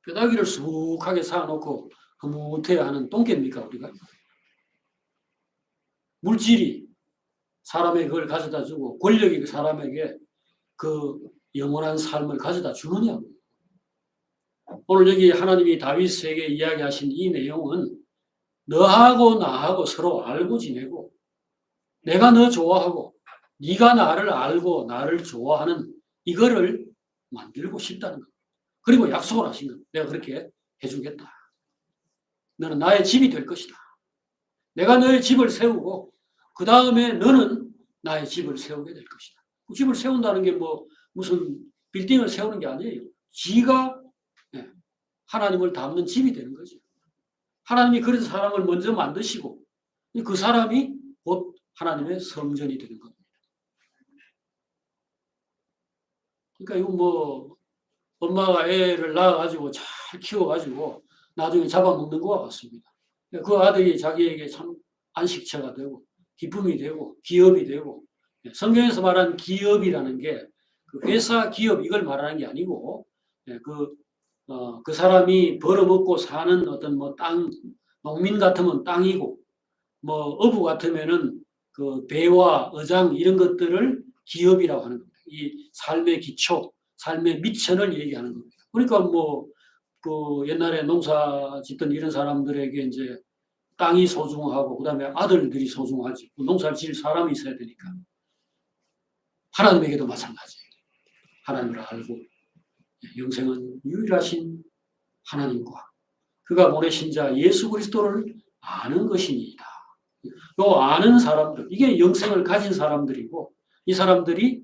뼈다귀를 수북하게 쌓아놓고 흐뭇해하는 똥개입니까 우리가? 물질이 사람에게 그걸 가져다 주고 권력이 그 사람에게 그 영원한 삶을 가져다 주느냐고. 오늘 여기 하나님이 다윗에게 이야기하신 이 내용은 너하고 나하고 서로 알고 지내고 내가 너 좋아하고 네가 나를 알고 나를 좋아하는 이거를 만들고 싶다는 겁니다. 그리고 약속을 하신 겁니다. 내가 그렇게 해주겠다. 너는 나의 집이 될 것이다. 내가 너의 집을 세우고 그 다음에 너는 나의 집을 세우게 될 것이다. 그 집을 세운다는 게 뭐 무슨 빌딩을 세우는 게 아니에요. 지가 하나님을 닮는 집이 되는 거죠. 하나님이 그런 사람을 먼저 만드시고 그 사람이 곧 하나님의 성전이 되는 겁니다. 그러니까 이거 뭐 엄마가 애를 낳아가지고 잘 키워가지고 나중에 잡아먹는 것과 같습니다. 그 아들이 자기에게 참 안식처가 되고 기쁨이 되고 기업이 되고 성경에서 말하는 기업이라는 게 그 회사 기업 이걸 말하는 게 아니고 그 사람이 벌어먹고 사는 어떤 뭐 땅, 농민 같으면 땅이고 뭐 어부 같으면은 그 배와 어장 이런 것들을 기업이라고 하는 겁니다. 이 삶의 기초, 삶의 미천을 얘기하는 겁니다. 그러니까 뭐 그 옛날에 농사 짓던 이런 사람들에게 이제 땅이 소중하고 그다음에 아들들이 소중하지. 농사를 지을 사람이 있어야 되니까. 하나님에게도 마찬가지예요. 하나님을 알고 영생은 유일하신 하나님과 그가 보내신 자 예수 그리스도를 아는 것이니이다. 요 아는 사람들, 이게 영생을 가진 사람들이고 이 사람들이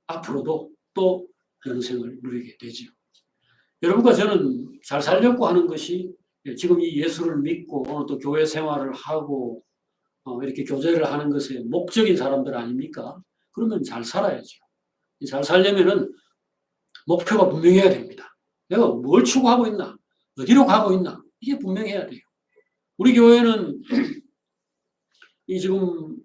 앞으로도 또 영생을 누리게 되죠. 여러분과 저는 잘 살려고 하는 것이 지금 이 예수를 믿고 오늘 또 교회 생활을 하고 이렇게 교제를 하는 것의 목적인 사람들 아닙니까? 그러면 잘 살아야죠. 잘 살려면은 목표가 분명해야 됩니다. 내가 뭘 추구하고 있나? 어디로 가고 있나? 이게 분명해야 돼요. 우리 교회는 이 지금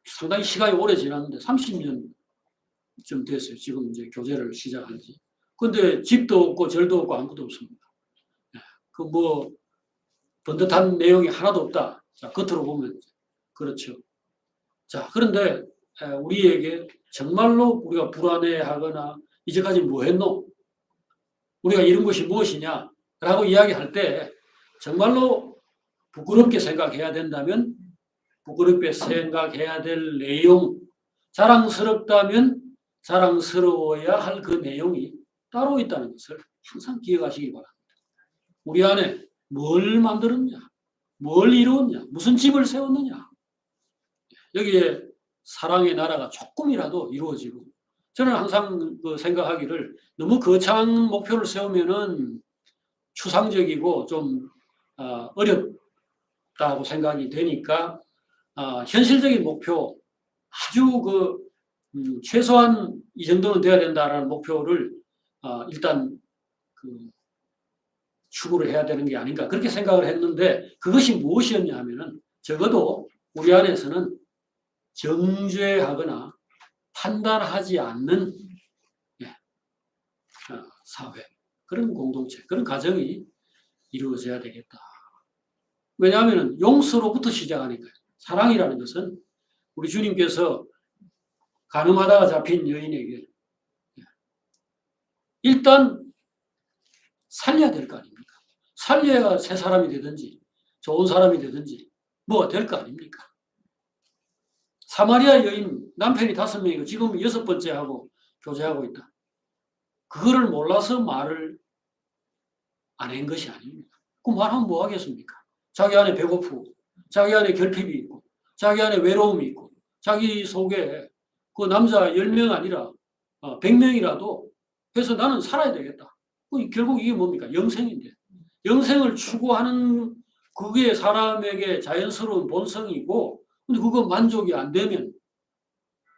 상당히 시간이 오래 지났는데 30년쯤 됐어요. 지금 이제 교제를 시작한 지. 근데 집도 없고 절도 없고 아무것도 없습니다. 그 뭐 번듯한 내용이 하나도 없다. 자, 겉으로 보면 그렇죠. 자, 그런데 우리에게 정말로 우리가 불안해하거나 이제까지 뭐 했노? 우리가 이런 것이 무엇이냐? 라고 이야기할 때 정말로 부끄럽게 생각해야 된다면 부끄럽게 생각해야 될 내용, 자랑스럽다면 자랑스러워야 할 그 내용이 따로 있다는 것을 항상 기억하시기 바랍니다. 우리 안에 뭘 만들었냐? 뭘 이루었냐? 무슨 집을 세웠느냐? 여기에 사랑의 나라가 조금이라도 이루어지고, 저는 항상 그 생각하기를 너무 거창한 목표를 세우면은 추상적이고 좀 어렵다고 생각이 되니까 현실적인 목표, 아주 최소한 이 정도는 돼야 된다라는 목표를 일단 추구를 해야 되는 게 아닌가 그렇게 생각을 했는데, 그것이 무엇이었냐 하면은 적어도 우리 안에서는 정죄하거나 판단하지 않는 사회, 그런 공동체, 그런 가정이 이루어져야 되겠다. 왜냐하면 용서로부터 시작하니까요. 사랑이라는 것은 우리 주님께서 가늠하다가 잡힌 여인에게 일단 살려야 될 거 아닙니까? 살려야 새 사람이 되든지 좋은 사람이 되든지 뭐가 될 거 아닙니까? 사마리아 여인 남편이 5명이고 지금 6번째 하고 교제하고 있다. 그거를 몰라서 말을 안 한 것이 아닙니다. 그 말하면 뭐 하겠습니까? 자기 안에 배고프고, 자기 안에 결핍이 있고, 자기 안에 외로움이 있고, 자기 속에 그 남자 10명 아니라 100명이라도 해서 나는 살아야 되겠다. 결국 이게 뭡니까? 영생인데. 영생을 추구하는 그게 사람에게 자연스러운 본성이고, 근데 그거 만족이 안 되면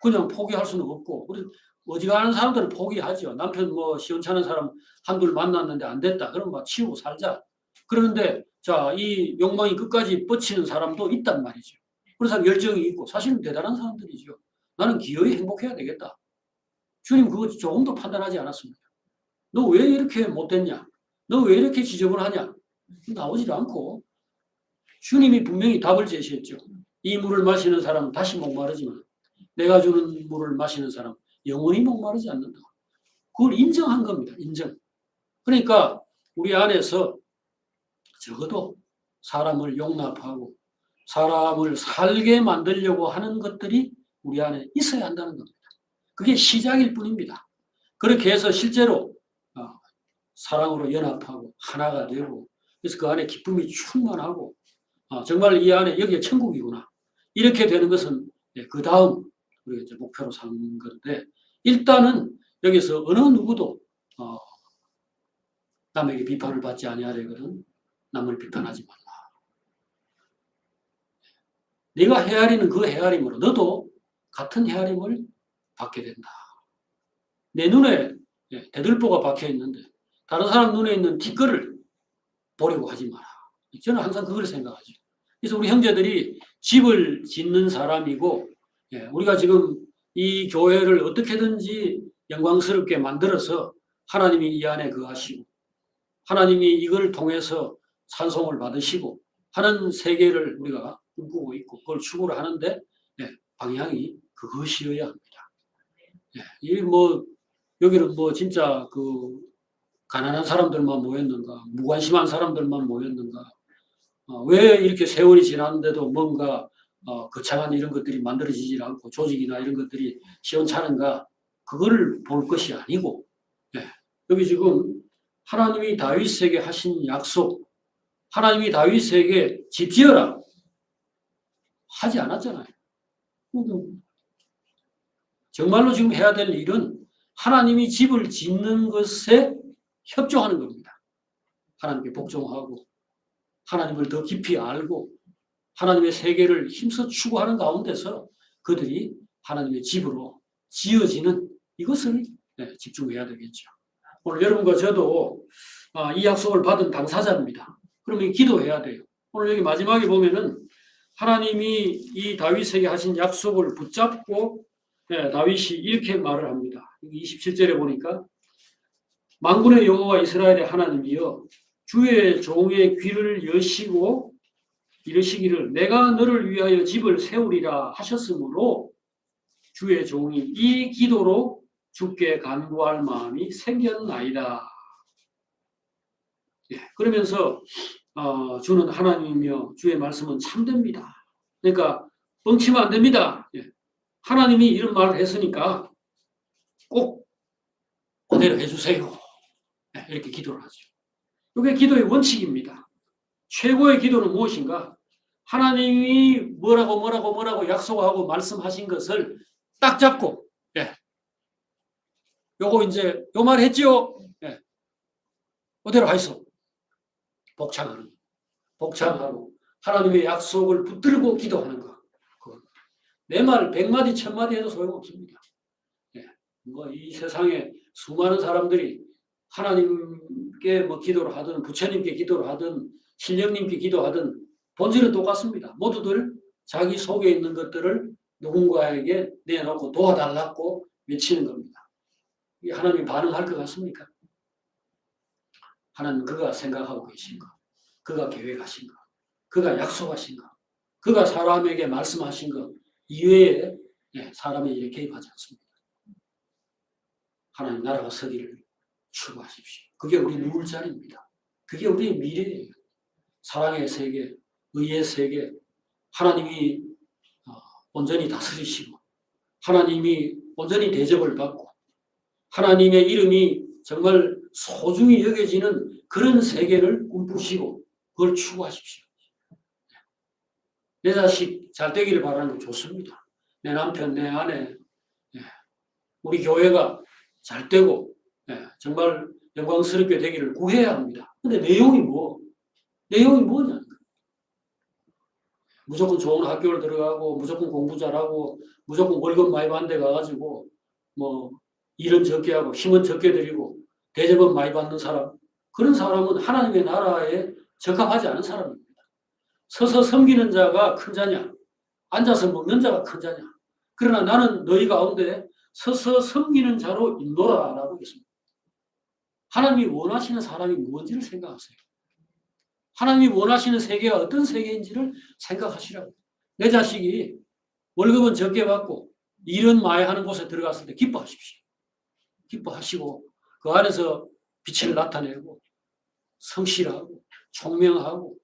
그냥 포기할 수는 없고, 우리 어지간한 사람들은 포기하죠. 남편 시원찮은 사람 한둘 만났는데 안 됐다. 그럼 치우고 살자. 그러는데 자, 이 욕망이 끝까지 뻗치는 사람도 있단 말이죠. 그런 사람 열정이 있고 사실은 대단한 사람들이죠. 나는 기어이 행복해야 되겠다. 주님 그거 조금도 판단하지 않았습니다. 너 왜 이렇게 못됐냐? 너 왜 이렇게 지저분하냐? 나오질 않고 주님이 분명히 답을 제시했죠. 이 물을 마시는 사람은 다시 목마르지만 내가 주는 물을 마시는 사람 영원히 목마르지 않는다. 그걸 인정한 겁니다. 인정. 그러니까 우리 안에서 적어도 사람을 용납하고 사람을 살게 만들려고 하는 것들이 우리 안에 있어야 한다는 겁니다. 그게 시작일 뿐입니다. 그렇게 해서 실제로 사랑으로 연합하고 하나가 되고, 그래서 그 안에 기쁨이 충만하고 정말 이 안에 여기가 천국이구나 이렇게 되는 것은 그 다음 우리가 이제 목표로 삼는 건데, 일단은 여기서 어느 누구도 남에게 비판을 받지 아니하려거든 남을 비판하지 말라. 네가 헤아리는 그 헤아림으로 너도 같은 헤아림을 받게 된다. 내 눈에 대들보가 박혀 있는데 다른 사람 눈에 있는 티끌을 보려고 하지 마라. 저는 항상 그걸 생각하죠. 그래서 우리 형제들이 집을 짓는 사람이고, 우리가 지금 이 교회를 어떻게든지 영광스럽게 만들어서 하나님이 이 안에 거하시고 하나님이 이걸 통해서 찬송을 받으시고 하는 세계를 우리가 꿈꾸고 있고 그걸 추구를 하는데 방향이 그것이어야 합니다. 여기는 진짜 가난한 사람들만 모였는가, 무관심한 사람들만 모였는가, 왜 이렇게 세월이 지났는데도 뭔가 거창한 이런 것들이 만들어지지 않고 조직이나 이런 것들이 시원찮은가, 그거를 볼 것이 아니고, 여기 지금 하나님이 다윗에게 하신 약속, 하나님이 다윗에게 집 지어라 하지 않았잖아요. 정말로 지금 해야 될 일은 하나님이 집을 짓는 것에 협조하는 겁니다. 하나님께 복종하고 하나님을 더 깊이 알고 하나님의 세계를 힘써 추구하는 가운데서 그들이 하나님의 집으로 지어지는 이것을 집중해야 되겠죠. 오늘 여러분과 저도 이 약속을 받은 당사자입니다. 그러면 기도해야 돼요. 오늘 여기 마지막에 보면은 하나님이 이 다윗에게 하신 약속을 붙잡고 다윗이 이렇게 말을 합니다. 27절에 보니까 만군의 여호와 이스라엘의 하나님이여 주의 종의 귀를 여시고 이르시기를 내가 너를 위하여 집을 세우리라 하셨으므로 주의 종이 이 기도로 주께 간구할 마음이 생겼나이다. 그러면서 주는 하나님이며 주의 말씀은 참됩니다. 그러니까 뻥치면 안 됩니다. 하나님이 이런 말을 했으니까 꼭 그대로 해주세요. 이렇게 기도를 하죠. 이게 기도의 원칙입니다. 최고의 기도는 무엇인가? 하나님이 뭐라고 약속하고 말씀하신 것을 딱 잡고, 예. 요거 이제 요 말 했지요? 예. 그대로 하이소. 복창하고 하나님의 약속을 붙들고 기도하는 거. 내 말 100마디 1000마디 해도 소용없습니다. 예. 뭐 이 세상에 수많은 사람들이 하나님께 뭐 기도를 하든 부처님께 기도를 하든 신령님께 기도하든 본질은 똑같습니다. 모두들 자기 속에 있는 것들을 누군가에게 내놓고 도와달라고 외치는 겁니다. 이게 하나님 반응할 것 같습니까? 하나님 그가 생각하고 계신 것, 그가 계획하신 것, 그가 약속하신 것, 그가 사람에게 말씀하신 것 이외에 사람의 일에 개입하지 않습니다. 하나님 나라가 서기를 추구하십시오. 그게 우리 누울 자리입니다. 그게 우리의 미래예요. 사랑의 세계, 의의 세계, 하나님이 온전히 다스리시고 하나님이 온전히 대접을 받고 하나님의 이름이 정말 소중히 여겨지는 그런 세계를 꿈꾸시고 그걸 추구하십시오. 내 자식 잘 되기를 바라는 거 좋습니다. 내 남편, 내 아내, 우리 교회가 잘 되고 정말 영광스럽게 되기를 구해야 합니다. 근데 내용이 뭐냐? 무조건 좋은 학교를 들어가고 무조건 공부 잘하고 무조건 월급 많이 받는 데 가가지고 뭐 일은 적게 하고 힘은 적게 들이고 대접은 많이 받는 사람, 그런 사람은 하나님의 나라에 적합하지 않은 사람입니다. 서서 섬기는 자가 큰 자냐, 앉아서 먹는 자가 큰 자냐. 그러나 나는 너희 가운데 서서 섬기는 자로 있노라라고 했습니다. 하나님이 원하시는 사람이 무엇인지를 생각하세요. 하나님이 원하시는 세계가 어떤 세계인지를 생각하시라고. 내 자식이 월급은 적게 받고 일은 많이 하는 곳에 들어갔을 때 기뻐하십시오. 기뻐하시고 그 안에서 빛을 나타내고 성실하고 총명하고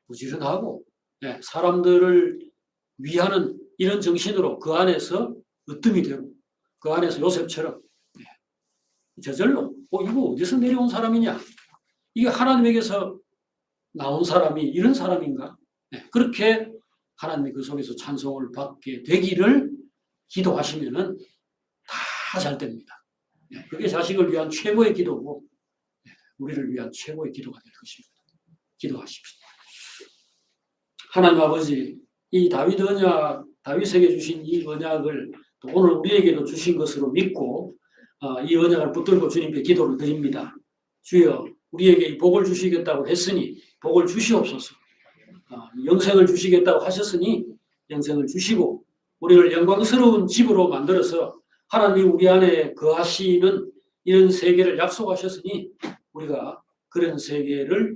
부지런하고 사람들을 위하는 이런 정신으로 그 안에서 으뜸이 되고 그 안에서 요셉처럼 저절로 이거 어디서 내려온 사람이냐? 이게 하나님에게서 나온 사람이 이런 사람인가? 그렇게 하나님의 그 속에서 찬송을 받게 되기를 기도하시면은 다 잘 됩니다. 그게 자식을 위한 최고의 기도고 우리를 위한 최고의 기도가 될 것입니다. 기도하십시오. 하나님 아버지, 이 다윗 언약, 다윗에게 주신 이 언약을 또 오늘 우리에게도 주신 것으로 믿고 이 언약을 붙들고 주님께 기도를 드립니다. 주여, 우리에게 이 복을 주시겠다고 했으니 복을 주시옵소서. 영생을 주시겠다고 하셨으니 영생을 주시고 우리를 영광스러운 집으로 만들어서 하나님이 우리 안에 거하시는 이런 세계를 약속하셨으니 우리가 그런 세계를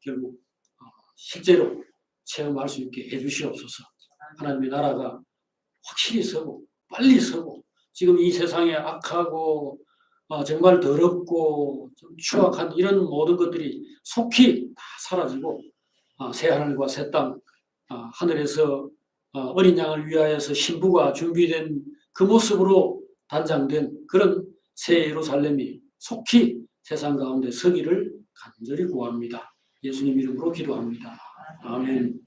결국 실제로 체험할 수 있게 해주시옵소서. 하나님의 나라가 확실히 서고 빨리 서고 지금 이 세상에 악하고 정말 더럽고 좀 추악한 이런 모든 것들이 속히 다 사라지고 새하늘과 새 땅, 하늘에서 어린 양을 위하여서 신부가 준비된 그 모습으로 단장된 그런 새 예루살렘이 속히 세상 가운데 서기를 간절히 구합니다. 예수님 이름으로 기도합니다. 아멘.